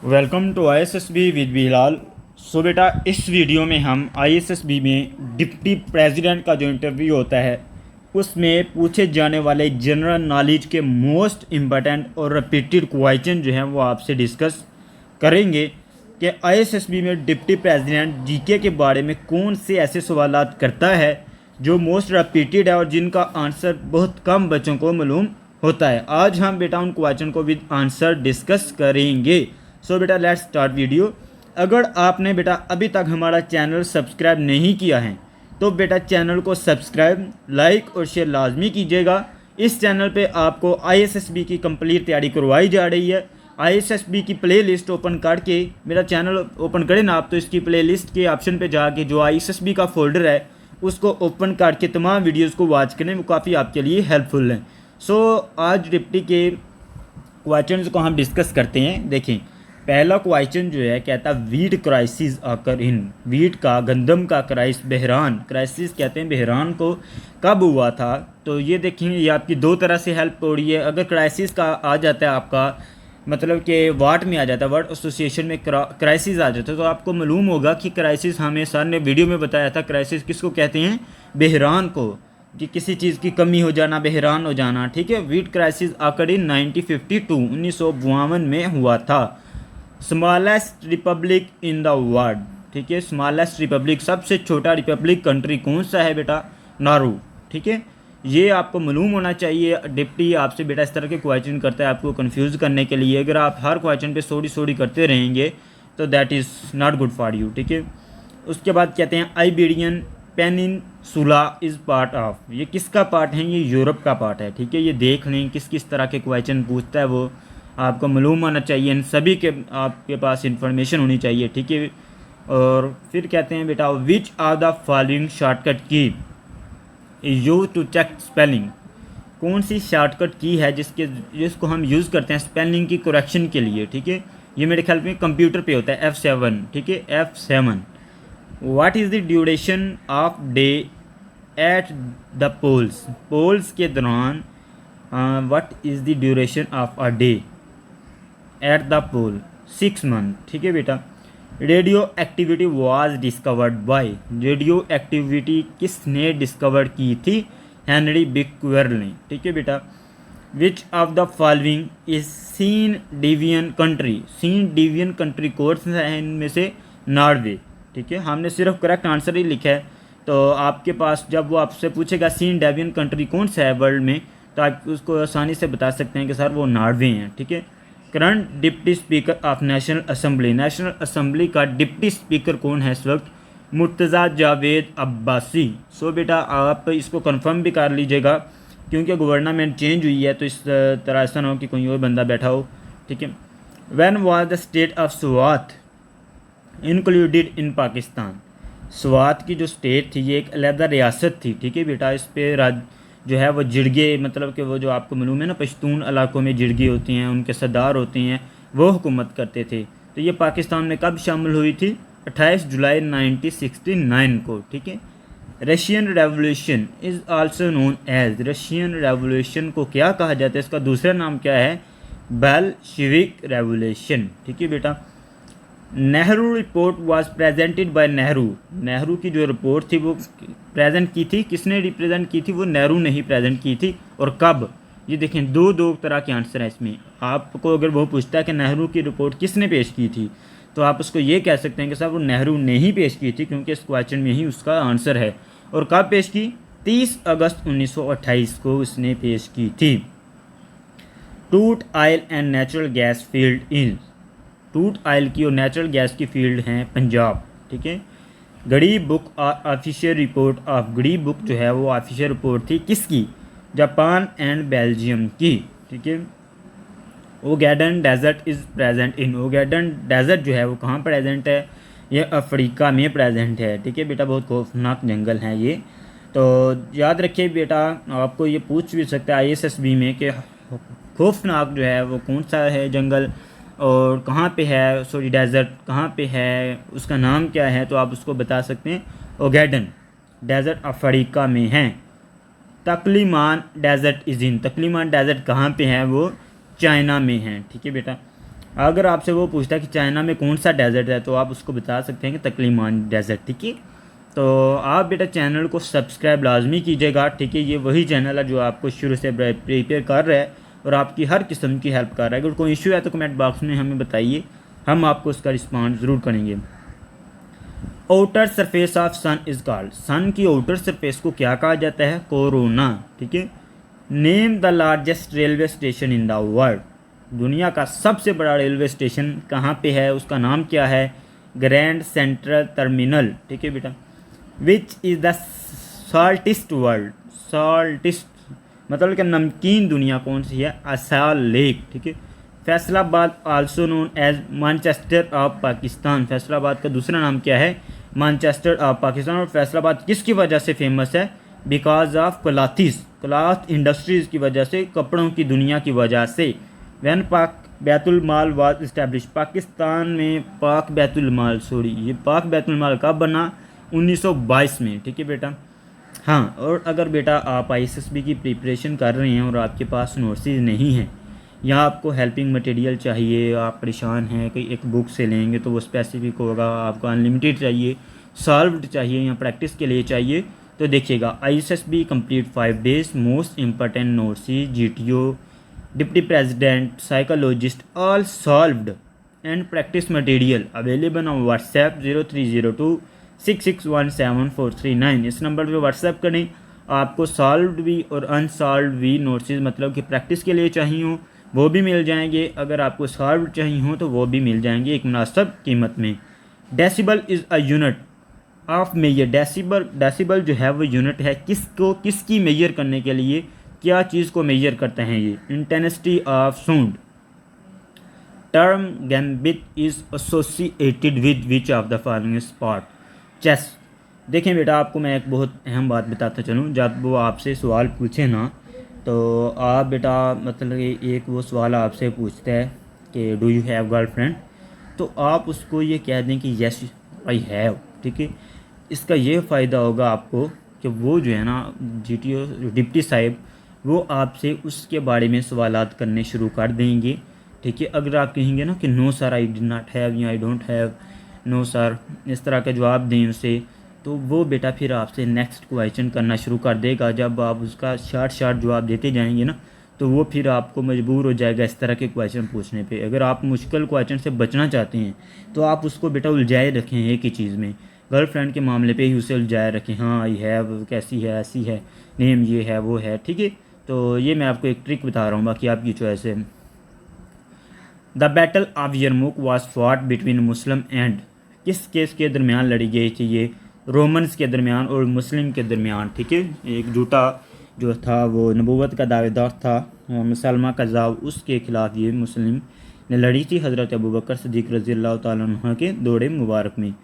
Welcome to ISSB with Bilal. So बेटा, इस video में हम आईएसएसबी में डिप्टी प्रेसिडेंट का जो इंटरव्यू होता है उसमें पूछे जाने वाले जनरल नॉलेज के मोस्ट इम्पोर्टेंट और रिपीटेड क्वेश्चन जो हैं वो आपसे डिस्कस करेंगे कि आईएसएसबी में डिप्टी प्रेसिडेंट जीके के बारे में कौन से ऐसे सवालात करता है जो मोस्ट रिपीटेड है और जिनका आंसर बहुत कम बच्चों को मालूम होता है। आज हम बेटा उन क्वेश्चन को विद आंसर डिस्कस करेंगे। सो बेटा लेट्स स्टार्ट वीडियो। अगर आपने बेटा अभी तक हमारा चैनल सब्सक्राइब नहीं किया है तो बेटा चैनल को सब्सक्राइब, लाइक और शेयर लाजमी कीजिएगा। इस चैनल पे आपको आईएसएसबी की कंप्लीट तैयारी करवाई जा रही है। आईएसएसबी की प्लेलिस्ट ओपन करके मेरा चैनल ओपन करें ना आप, तो इसकी प्लेलिस्ट के ऑप्शन पे जाके जो आईएसएसबी का फोल्डर है उसको ओपन करके तमाम वीडियोज़ को वॉच करें, वो काफ़ी आपके लिए हेल्पफुल है। सो आज डिप्टी के क्वेश्चन को हम डिस्कस करते हैं। देखें, पहला क्वेश्चन जो है कहता है वीट क्राइसिस आकर इन, वीट का गंदम का बहरान, क्राइसिस कहते हैं बहरान को, कब हुआ था। तो ये देखेंगे, ये आपकी दो तरह से हेल्प हो रही है। अगर क्राइसिस का आ जाता है आपका मतलब कि वाट में आ जाता है, वर्ड एसोसिएशन में क्राइसिस आ जाता है, तो आपको मालूम होगा कि क्राइसिस, हमें सर ने वीडियो में बताया था क्राइसिस किसको कहते हैं, बहरान को, कि किसी चीज़ की कमी हो जाना, बहरान हो जाना। ठीक है, वीट क्राइसिस आकर इन 1952 में हुआ था। Smallest Republic in the world, ठीक है, स्मॉलेस्ट रिपब्लिक, सबसे छोटा रिपब्लिक कंट्री कौन सा है बेटा, नारू। ठीक है, ये आपको मालूम होना चाहिए। डिप्टी आपसे बेटा इस तरह के क्वेश्चन करता है आपको कंफ्यूज करने के लिए। अगर आप हर क्वेश्चन पे सोडी करते रहेंगे तो that is not good for you. ठीक है, उसके बाद कहते हैं Iberian peninsula is part of, ये किसका पार्ट है, ये यूरोप का पार्ट है। ठीक है, ये देख लें किस किस तरह के क्वेश्चन पूछता है, वो आपको मालूम होना चाहिए। इन सभी के आपके पास इंफॉर्मेशन होनी चाहिए। ठीक है, और फिर कहते हैं बेटा which are the following shortcut key use to check spelling, कौन सी शॉर्टकट की है जिसको हम यूज़ करते हैं स्पेलिंग की करेक्शन के लिए। ठीक है, ये मेरे ख्याल में कंप्यूटर पे होता है F7। ठीक है, F7। What is the duration of day at the poles, poles के दौरान what is the duration of a day at the pole, 6 month. ठीक है बेटा, radio activity was discovered by, radio activity किसने डिस्कवर की थी, हेनरी बिक्वेरल ने। ठीक है बेटा, which of the following is Scandinavian country, Scandinavian country कौन सा है इनमें से, नॉर्वे। ठीक है, हमने सिर्फ करेक्ट आंसर ही लिखा है, तो आपके पास जब वो आपसे पूछेगा सीन डेवियन कंट्री कौन सा है वर्ल्ड में, तो आप उसको आसानी से बता सकते हैं कि सर वो नॉर्वे हैं। ठीक है, current deputy speaker of national assembly, national assembly का डिप्टी स्पीकर कौन है इस वक्त, मुर्तज़ा जावेद अब्बासी। सो बेटा आप इसको कंफर्म भी कर लीजिएगा क्योंकि गवर्नमेंट चेंज हुई है, तो इस तरह ऐसा ना हो कि कोई और बंदा बैठा हो। ठीक है, when was the state of Swat included in Pakistan, Swat की जो स्टेट थी ये एक अलहदा रियासत थी। ठीक है बेटा, इस पर जो है वो जिरगे, मतलब कि वो जो आपको मालूम है ना पश्तून इलाकों में जिरगे होती हैं, उनके सरदार होते हैं, वो हुकूमत करते थे। तो ये पाकिस्तान में कब शामिल हुई थी, 28 जुलाई 1969 को। ठीक है, Russian revolution is also known as, Russian revolution को क्या कहा जाता है, इसका दूसरा नाम क्या है, बेल्शिविक रेवोल्यूशन। ठीक है बेटा, Nehru report was presented by Nehru, Nehru की जो रिपोर्ट थी वो प्रेजेंट की थी, किसने रिप्रेजेंट की थी, वो नेहरू ने ही प्रेजेंट की थी, और कब। ये देखें, दो तरह के आंसर है इसमें। आपको अगर वो पूछता है कि नेहरू की रिपोर्ट किसने पेश की थी, तो आप उसको ये कह सकते हैं कि साहब वो नेहरू ने ही पेश की थी, क्योंकि इस क्वेश्चन में ही उसका आंसर है। और कब पेश की, 30 अगस्त 1928 को उसने पेश की थी। टूट oil and natural gas field इन, टूट ऑयल की और नेचुरल गैस की फील्ड हैं पंजाब। ठीक है, गड़ी बुक ऑफिशियल रिपोर्ट ऑफ, गड़ी बुक जो है वो ऑफिशियल रिपोर्ट थी किसकी, जापान एंड बेल्जियम की। ठीक है, Ogaden desert is present in, Ogaden desert जो है वो कहाँ प्रेजेंट है, ये अफ्रीका में प्रेजेंट है। ठीक है बेटा, बहुत खौफनाक जंगल है ये, तो याद रखिए बेटा। आपको ये पूछ भी सकता है आईएसएसबी में कि खौफनाक जो है वो कौन सा है जंगल और कहाँ पे है, सॉरी डेजर्ट कहाँ पे है, उसका नाम क्या है, तो आप उसको बता सकते हैं। ओगेडन डेजर्ट अफ्रीका में है। तकलीमान डेजर्ट इज़ इन, तकलीमान डेजर्ट कहाँ पे है, वो चाइना में है। ठीक है बेटा, अगर आपसे वो पूछता है कि चाइना में कौन सा डेजर्ट है तो आप उसको बता सकते हैं कि तकलीमान डेजर्ट, ठीक है। तो आप बेटा चैनल को सब्सक्राइब लाजमी कीजिएगा, ठीक है। ये वही चैनल है जो आपको शुरू से प्रिपेयर कर रहा है और आपकी हर किस्म की हेल्प कर रहा है। अगर कोई इशू है तो कमेंट बॉक्स में हमें बताइए, हम आपको उसका रिस्पॉन्स ज़रूर करेंगे। Outer surface of sun is called, sun की आउटर सरफेस को क्या कहा जाता है? कोरोना, ठीक है। Name the largest railway station in the world, दुनिया का सबसे बड़ा रेलवे स्टेशन कहाँ पे है, उसका नाम क्या है? ग्रैंड सेंट्रल टर्मिनल, ठीक है बेटा। विच इज़ द सॉल्टिस्ट वर्ल्ड, सॉल्टिस्ट मतलब कि नमकीन दुनिया कौन सी है? असाल लेक, ठीक है। Faisalabad also known as Manchester of Pakistan, Faisalabad का दूसरा नाम क्या है? Manchester of Pakistan. और फैसलाबाद किसकी वजह से फेमस है? Because of cloths, cloth industries की वजह से, कपड़ों की दुनिया की वजह से। वैन पाक बैतुल माल वाज इस्टेब्लिश, पाकिस्तान में पाक बैतुल माल, सॉरी ये पाक बैतुल माल कब बना? 1922 में, ठीक है बेटा। हाँ, और अगर बेटा आप आईएसएसबी की प्रिपरेशन कर रहे हैं और आपके पास नोट्सेज नहीं हैं या आपको हेल्पिंग मटेरियल चाहिए, आप परेशान हैं कि एक बुक से लेंगे तो वो स्पेसिफिक होगा, आपको अनलिमिटेड चाहिए, सॉल्व्ड चाहिए या प्रैक्टिस के लिए चाहिए, तो देखिएगा ISSB complete 5 days most important notes, GTO, deputy president, psychologist, all solved and practice material available on WhatsApp 0302661743 इस नंबर पे व्हाट्सएप करें। आपको सॉल्व्ड भी और अनसॉल्व्ड भी नोट्सेज मतलब कि प्रैक्टिस के लिए चाहिए हो वो भी मिल जाएंगे, अगर आपको सॉल्व्ड चाहिए हो तो वो भी मिल जाएंगे एक मुनासिब कीमत में। Decibel is a unit of measure, decibel जो है वो यूनिट है किसको, किसकी मेजर करने के लिए, क्या चीज़ को मेजर करते हैं ये? Intensity of sound. Term gambit is associated with which of the following sport? Chess. देखें बेटा आपको मैं एक बहुत अहम बात बताता चलूँ, जब वो आपसे सवाल पूछे ना तो आप बेटा मतलब कि एक वो सवाल आपसे पूछता है कि डू यू हैव गर्लफ्रेंड, तो आप उसको ये कह दें कि यस आई हैव, ठीक है। इसका ये फ़ायदा होगा आपको कि वो जो है ना जीटीओ डिप्टी साहिब वो आपसे उसके बारे में सवालात करने शुरू कर देंगे, ठीक है। अगर आप कहेंगे ना कि no sir I did not have या I don't have, no sir, इस तरह का जवाब दें उसे, तो वो बेटा फिर आपसे नेक्स्ट क्वेश्चन करना शुरू कर देगा। जब आप उसका शार्ट जवाब देते जाएंगे ना तो वो फिर आपको मजबूर हो जाएगा इस तरह के क्वेश्चन पूछने पे। अगर आप मुश्किल क्वेश्चन से बचना चाहते हैं तो आप उसको बेटा उलझाए रखें एक ही चीज़ में, गर्लफ्रेंड के मामले पे ही उसे उलझाए रखें। हाँ आई हैव कैसी है, ऐसी है, नेम ये है वो है, ठीक है। तो ये मैं आपको एक ट्रिक बता रहा हूँ, बाकी आपकी चॉइस है। The battle of Yarmuk was fought between Muslim and, किस केस के दरमियान लड़ी गई थी ये? रोमन्स के दरमियान और मुस्लिम के दरमियान, ठीक है। एक झूठा जो था वो नबूवत का दावेदार था मुसलमा कज़ाब, उसके ख़िलाफ़ ये मुस्लिम ने लड़ी थी हज़रत अबू बकर सिद्दीक़ रज़ी अल्लाह तआला अन्हु के दौरे मुबारक में।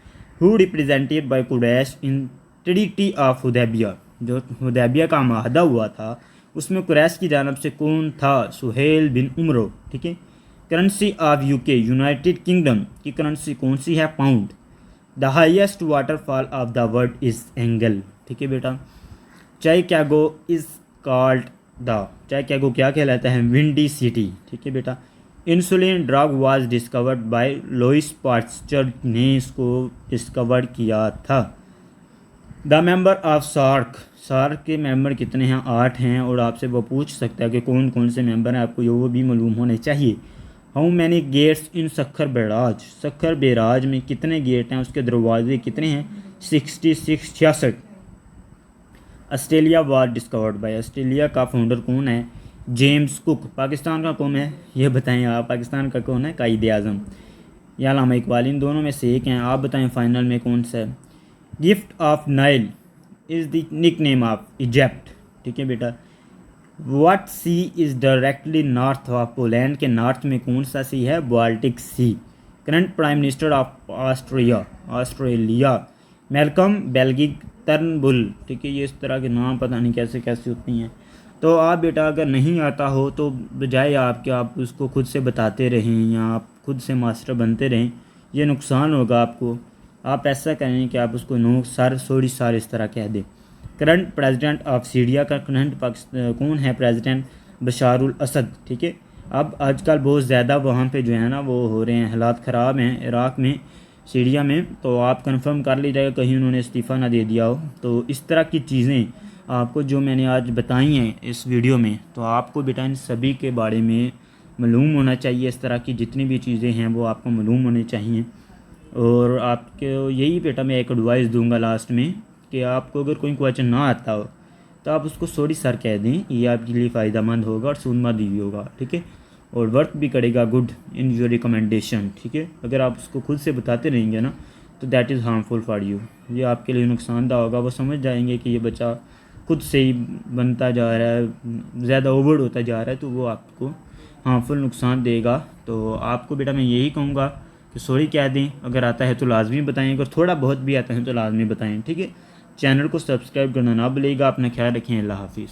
Who represented by Quraish in treaty of Hudaibiya, जो हुदैबिया का माहदा हुआ था उसमें कुरैश की जानब से कौन था? सुहेल बिन उमरो, ठीक है। Currency of UK, United Kingdom की करेंसी कौन सी है? Pound. The highest waterfall of the world is Angel, ठीक है बेटा। Chicago is called the, Chicago क्या कहलाता है? विंडी सिटी, ठीक है बेटा। Insulin drug was discovered by Louis Pasteur ने इसको डिस्कवर किया था। The member of SAARC, SAARC के मेंबर कितने हैं? 8 हैं, और आपसे वो पूछ सकता है कि कौन कौन से मेंबर हैं, आपको वो भी मालूम होने चाहिए। How many gates in Sukkur barrage, Sukkur barrage में कितने गेट हैं, उसके दरवाजे कितने हैं? 66। Australia was discovered by, Australia का फाउंडर कौन है? James cook. पाकिस्तान का कौन है ये बताएं आप, पाकिस्तान का कौन है? कायदे आज़म या अल्लामा इकबाल, इन दोनों में से एक हैं, आप बताएं फाइनल में कौन सा है? Gift of Nile is the nickname of Egypt, ठीक है बेटा। What sea is directly north of Poland, के नॉर्थ में कौन सा सी है? Baltic sea. Current prime minister of Australia Malcolm Bligh Turnbull, ठीक है। ये इस तरह के नाम पता नहीं कैसे कैसे होती हैं। तो आप बेटा अगर नहीं आता हो तो बजाय आपके आप उसको खुद से बताते रहें या आप खुद से मास्टर बनते रहें, ये नुकसान होगा आपको। आप ऐसा करें कि आप उसको नो सर सॉरी सर इस तरह कह दें। करंट प्रेसिडेंट ऑफ सीरिया का करंट कौन है प्रेसिडेंट? बशारुल असद, ठीक है। अब आजकल बहुत ज़्यादा वहाँ पे जो है ना वो हो रहे हैं, हालात ख़राब हैं इराक़ में, सीरिया में। तो आप कंफर्म कर लीजिएगा कहीं उन्होंने इस्तीफ़ा ना दे दिया हो। तो इस तरह की चीज़ें आपको जो मैंने आज बताई हैं इस वीडियो में, तो आपको बेटा इन सभी के बारे में मालूम होना चाहिए। इस तरह की जितनी भी चीज़ें हैं वो आपको मालूम होनी चाहिए। और आपको यही बेटा मैं एक एडवाइस दूंगा लास्ट में कि आपको अगर कोई क्वेश्चन ना आता हो तो आप उसको सॉरी सर कह दें, ये आपके लिए फ़ायदेमंद होगा और सूनमा भी होगा, ठीक है। और वर्क भी करेगा गुड इन योर रिकमेंडेशन, ठीक है। अगर आप उसको खुद से बताते रहेंगे ना तो that is harmful for you, ये आपके लिए नुकसानदा होगा। वो समझ जाएंगे कि ये बच्चा खुद से ही बनता जा रहा है, ज़्यादा ओवर होता जा रहा है, तो वो आपको हार्मफुल नुकसान देगा। तो आपको बेटा मैं यही कहूँगा कि सॉरी कह दें, अगर आता है तो लाजमी बताएं, अगर थोड़ा बहुत भी आता है तो लाजमी बताएं, ठीक है। चैनल को सब्सक्राइब करना ना भूलिएगा। अपना ख्याल रखें। अल्लाह हाफिज़।